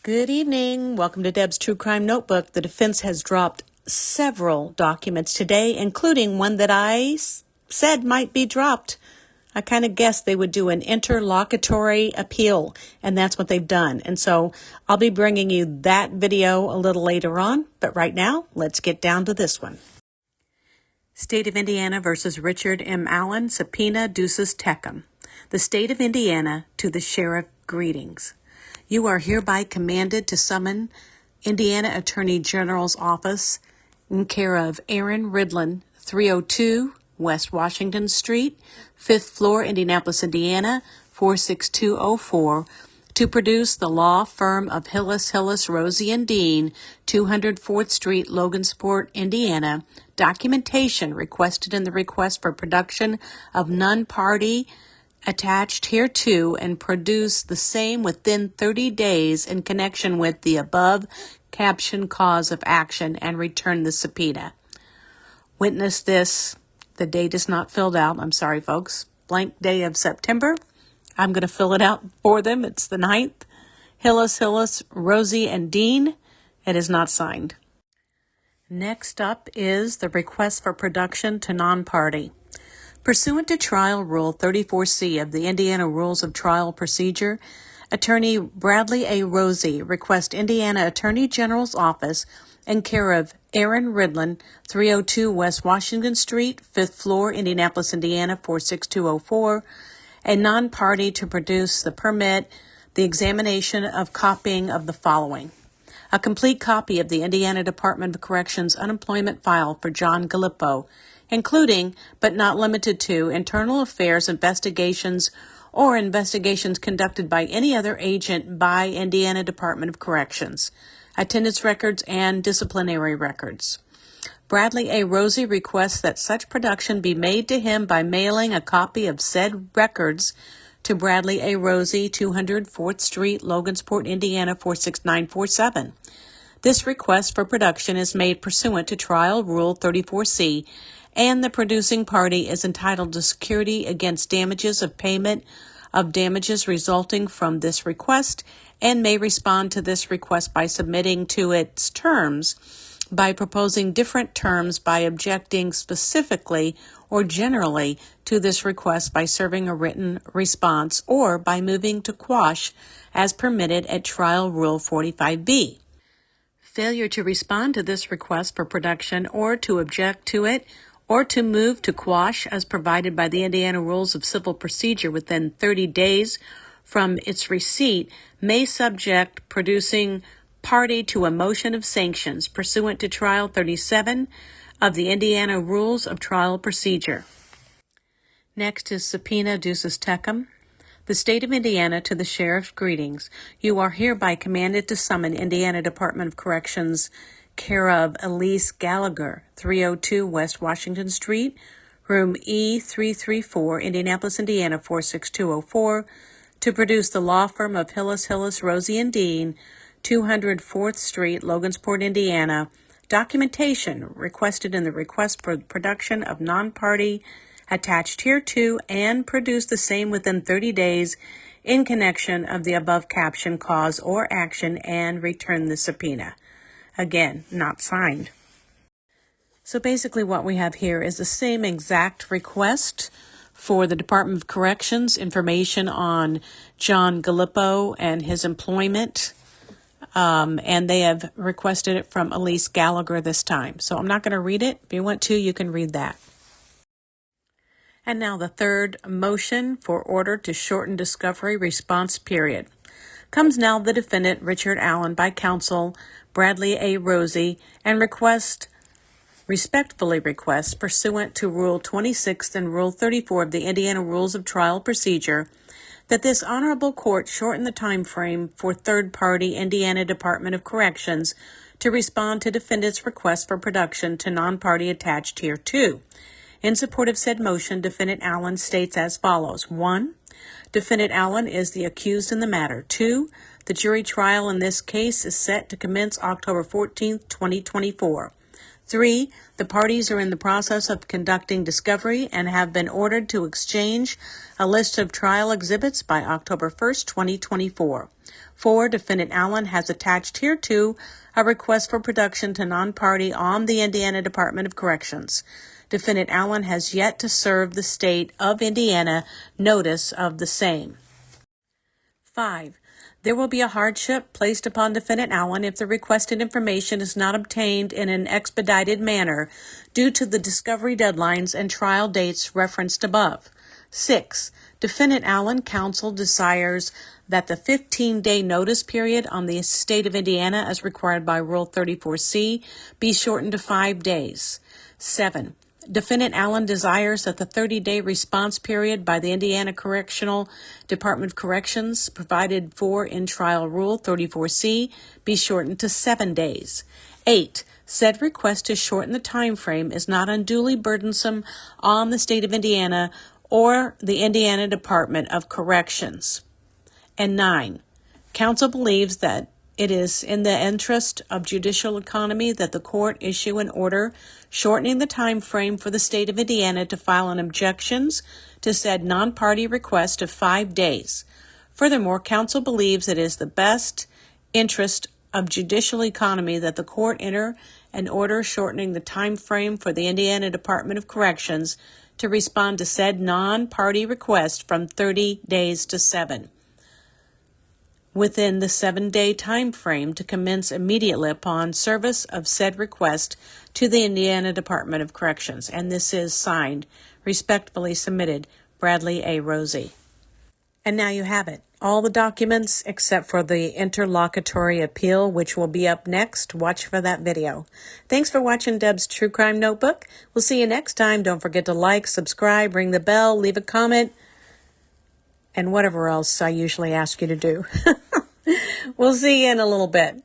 Good evening. Welcome to Deb's True Crime Notebook. The defense has dropped several documents today, including one that I said might be dropped. I kind of guessed they would do an interlocutory appeal, and that's what they've done. And so I'll be bringing you that video a little later on, but right now, let's get down to this one. State of Indiana versus Richard M. Allen, subpoena duces tecum. The State of Indiana to the Sheriff, greetings. You are hereby commanded to summon Indiana Attorney General's Office in care of Aaron Ridlin, 302 West Washington Street, 5th floor, Indianapolis, Indiana, 46204, to produce the law firm of Hillis, Rosie & Dean, 204th Street, Logansport, Indiana, documentation requested in the request for production of non-party attached hereto, and produce the same within 30 days in connection with the above captioned cause of action, and return the subpoena. Witness this. The date is not filled out. I'm sorry, folks. Blank day of September. I'm going to fill it out for them. It's the 9th. Hillis, Rosie & Dean. It is not signed. Next up is the request for production to non-party. Pursuant to Trial Rule 34C of the Indiana Rules of Trial Procedure, Attorney Bradley A. Rosie requests Indiana Attorney General's Office in care of Aaron Ridlin, 302 West Washington Street, 5th floor, Indianapolis, Indiana, 46204, a non-party to produce the permit, the examination of copying of the following. A complete copy of the Indiana Department of Corrections unemployment file for John Galipeau, including, but not limited to, internal affairs investigations or investigations conducted by any other agent by Indiana Department of Corrections, attendance records, and disciplinary records. Bradley A. Rosie requests that such production be made to him by mailing a copy of said records to Bradley A. Rosie, 204th Street, Logansport, Indiana, 46947. This request for production is made pursuant to Trial Rule 34C, and the producing party is entitled to security against damages of payment of damages resulting from this request, and may respond to this request by submitting to its terms, by proposing different terms, by objecting specifically or generally to this request, by serving a written response, or by moving to quash as permitted at Trial Rule 45B. Failure to respond to this request for production, or to object to it, or to move to quash as provided by the Indiana Rules of Civil Procedure within 30 days from its receipt, may subject producing party to a motion of sanctions pursuant to Trial 37 of the Indiana Rules of Trial Procedure. Next is subpoena duces tecum. The State of Indiana to the Sheriff, greetings. You are hereby commanded to summon Indiana Department of Corrections care of Elise Gallagher, 302 West Washington Street, room E334, Indianapolis, Indiana, 46204, to produce the law firm of Hillis, Rosie & Dean, 204th Street, Logansport, Indiana, documentation requested in the request for production of non-party attached hereto, and produce the same within 30 days in connection of the above caption cause or action, and return the subpoena. Again, not signed. So basically what we have here is the same exact request for the Department of Corrections, information on John Galipeau and his employment, and they have requested it from Elise Gallagher this time. So I'm not going to read it. If you want to, you can read that. And now the third motion for order to shorten discovery response period. Comes now the defendant, Richard Allen, by counsel Bradley A. Rosie, and respectfully request, pursuant to Rule 26 and Rule 34 of the Indiana Rules of Trial Procedure, that this honorable court shorten the time frame for third-party Indiana Department of Corrections to respond to defendant's request for production to non-party attached hereto. In support of said motion, Defendant Allen states as follows. 1. Defendant Allen is the accused in the matter. 2. The jury trial in this case is set to commence October 14, 2024. 3. The parties are in the process of conducting discovery and have been ordered to exchange a list of trial exhibits by October 1st, 2024. 4. Defendant Allen has attached hereto a request for production to non-party on the Indiana Department of Corrections. Defendant Allen has yet to serve the state of Indiana notice of the same. 5. There will be a hardship placed upon Defendant Allen if the requested information is not obtained in an expedited manner due to the discovery deadlines and trial dates referenced above. 6. Defendant Allen counsel desires that the 15-day notice period on the state of Indiana as required by Rule 34C be shortened to 5 days. 7. Defendant Allen desires that the 30-day response period by the Indiana Correctional Department of Corrections provided for in Trial Rule 34C be shortened to 7 days. 8. Said request to shorten the time frame is not unduly burdensome on the state of Indiana or the Indiana Department of Corrections. And 9. Counsel believes that it is in the interest of judicial economy that the court issue an order shortening the time frame for the state of Indiana to file an objections to said non-party request of 5 days. Furthermore, counsel believes it is the best interest of judicial economy that the court enter an order shortening the time frame for the Indiana Department of Corrections to respond to said non-party request from 30 days to 7. Within the 7-day time frame to commence immediately upon service of said request to the Indiana Department of Corrections. And this is signed, respectfully submitted, Bradley A. Rosie. And now you have it. All the documents except for the interlocutory appeal, which will be up next. Watch for that video. Thanks for watching Deb's True Crime Notebook. We'll see you next time. Don't forget to like, subscribe, ring the bell, leave a comment, and whatever else I usually ask you to do. We'll see you in a little bit.